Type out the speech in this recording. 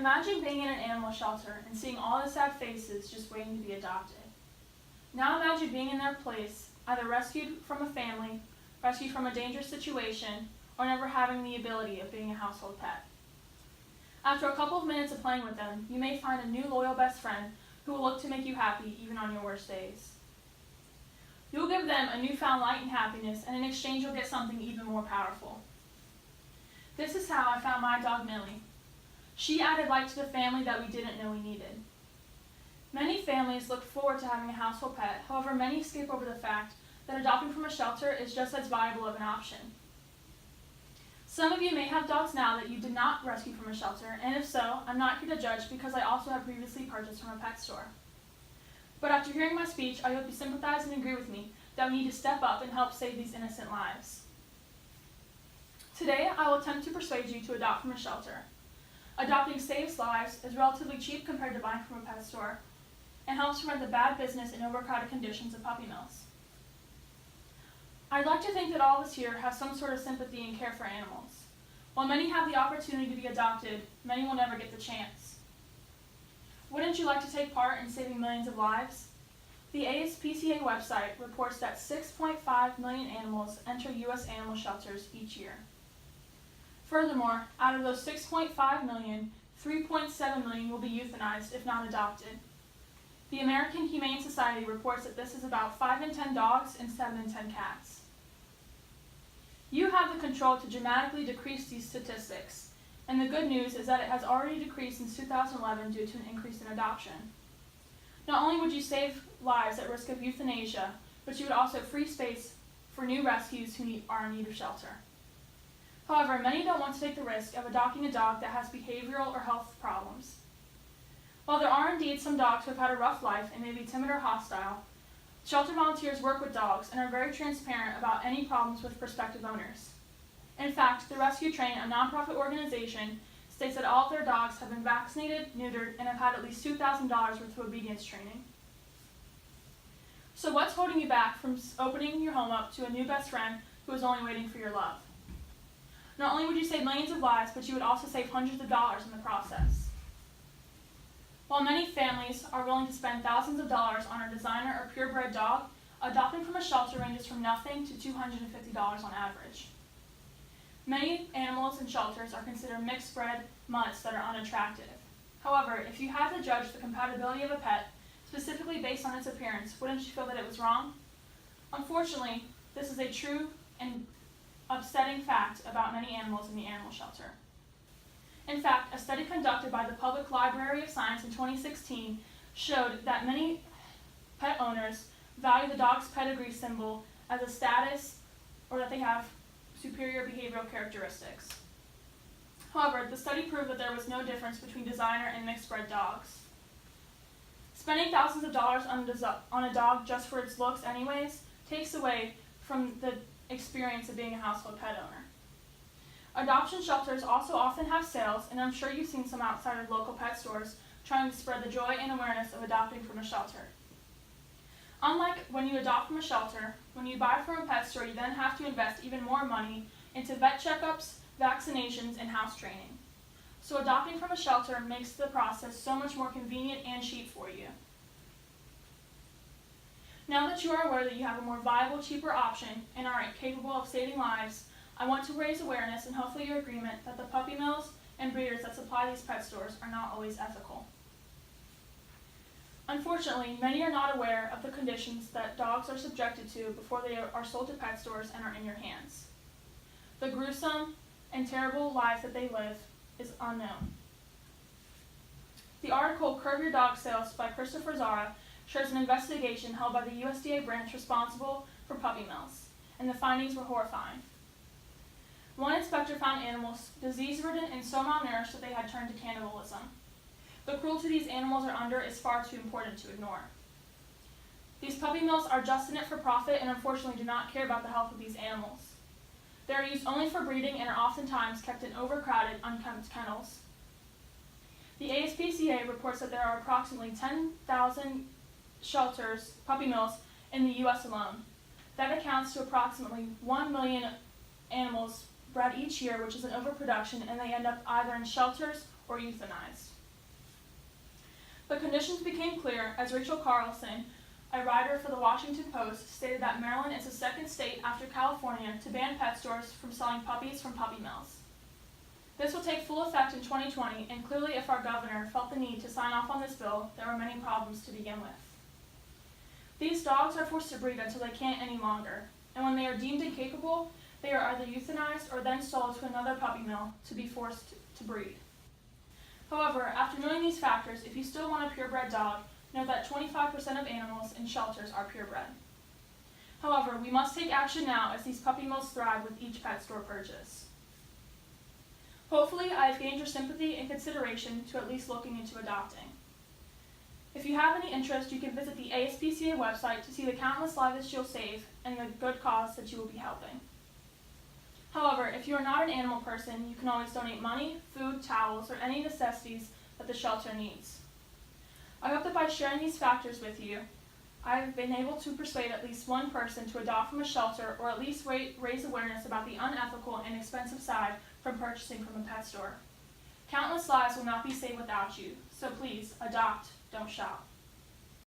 Imagine being in an animal shelter and seeing all the sad faces just waiting to be adopted. Now imagine being in their place, either rescued from a family, rescued from a dangerous situation, or never having the ability of being a household pet. After a couple of minutes of playing with them, you may find a new loyal best friend who will look to make you happy even on your worst days. You'll give them a newfound light and happiness, and in exchange you'll get something even more powerful. This is how I found my dog Millie. She added light to the family that we didn't know we needed. Many families look forward to having a household pet, however many skip over the fact that adopting from a shelter is just as viable of an option. Some of you may have dogs now that you did not rescue from a shelter, and if so, I'm not here to judge because I also have previously purchased from a pet store. But after hearing my speech, I hope you sympathize and agree with me that we need to step up and help save these innocent lives. Today, I will attempt to persuade you to adopt from a shelter. Adopting saves lives, is relatively cheap compared to buying from a pet store, and helps prevent the bad business and overcrowded conditions of puppy mills. I'd like to think that all of us here have some sort of sympathy and care for animals. While many have the opportunity to be adopted, many will never get the chance. Wouldn't you like to take part in saving millions of lives? The ASPCA website reports that 6.5 million animals enter U.S. animal shelters each year. Furthermore, out of those 6.5 million, 3.7 million will be euthanized if not adopted. The American Humane Society reports that this is about 5 in 10 dogs and 7 in 10 cats. You have the control to dramatically decrease these statistics, and the good news is that it has already decreased since 2011 due to an increase in adoption. Not only would you save lives at risk of euthanasia, but you would also free space for new rescues who are in need of shelter. However, many don't want to take the risk of adopting a dog that has behavioral or health problems. While there are indeed some dogs who have had a rough life and may be timid or hostile, shelter volunteers work with dogs and are very transparent about any problems with prospective owners. In fact, the Rescue Train, a nonprofit organization, states that all of their dogs have been vaccinated, neutered, and have had at least $2,000 worth of obedience training. So what's holding you back from opening your home up to a new best friend who is only waiting for your love? Not only would you save millions of lives, but you would also save hundreds of dollars in the process. While many families are willing to spend thousands of dollars on a designer or purebred dog, adopting from a shelter ranges from nothing to $250 on average. Many animals in shelters are considered mixed-bred mutts that are unattractive. However, if you had to judge the compatibility of a pet, specifically based on its appearance, wouldn't you feel that it was wrong? Unfortunately, this is a true and upsetting fact about many animals in the animal shelter. In fact, a study conducted by the Public Library of Science in 2016 showed that many pet owners value the dog's pedigree symbol as a status or that they have superior behavioral characteristics. However, the study proved that there was no difference between designer and mixed-bred dogs. Spending thousands of dollars on a dog just for its looks anyways takes away from the experience of being a household pet owner. Adoption shelters also often have sales, and I'm sure you've seen some outside of local pet stores trying to spread the joy and awareness of adopting from a shelter. Unlike when you adopt from a shelter, when you buy from a pet store, you then have to invest even more money into vet checkups, vaccinations, and house training. So adopting from a shelter makes the process so much more convenient and cheap for you. Now that you are aware that you have a more viable, cheaper option and are capable of saving lives, I want to raise awareness and hopefully your agreement that the puppy mills and breeders that supply these pet stores are not always ethical. Unfortunately, many are not aware of the conditions that dogs are subjected to before they are sold to pet stores and are in your hands. The gruesome and terrible lives that they live is unknown. The article Curb Your Dog Sales by Christopher Zara shows an investigation held by the USDA branch responsible for puppy mills, and the findings were horrifying. One inspector found animals disease-ridden and so malnourished that they had turned to cannibalism. The cruelty these animals are under is far too important to ignore. These puppy mills are just in it for profit and unfortunately do not care about the health of these animals. They are used only for breeding and are oftentimes kept in overcrowded, unkempt kennels. The ASPCA reports that there are approximately 10,000 shelters, puppy mills, in the U.S. alone. That accounts to approximately 1 million animals bred each year, which is an overproduction, and they end up either in shelters or euthanized. The conditions became clear as Rachel Carlson, a writer for the Washington Post, stated that Maryland is the second state after California to ban pet stores from selling puppies from puppy mills. This will take full effect in 2020, and clearly if our governor felt the need to sign off on this bill, there were many problems to begin with. These dogs are forced to breed until they can't any longer, and when they are deemed incapable, they are either euthanized or then sold to another puppy mill to be forced to breed. However, after knowing these factors, if you still want a purebred dog, note that 25% of animals in shelters are purebred. However, we must take action now as these puppy mills thrive with each pet store purchase. Hopefully, I have gained your sympathy and consideration to at least looking into adopting. If you have any interest, you can visit the ASPCA website to see the countless lives you'll save and the good cause that you will be helping. However, if you are not an animal person, you can always donate money, food, towels, or any necessities that the shelter needs. I hope that by sharing these factors with you, I have been able to persuade at least one person to adopt from a shelter or at least raise awareness about the unethical and expensive side from purchasing from a pet store. Countless lives will not be saved without you, so please, adopt, don't shop.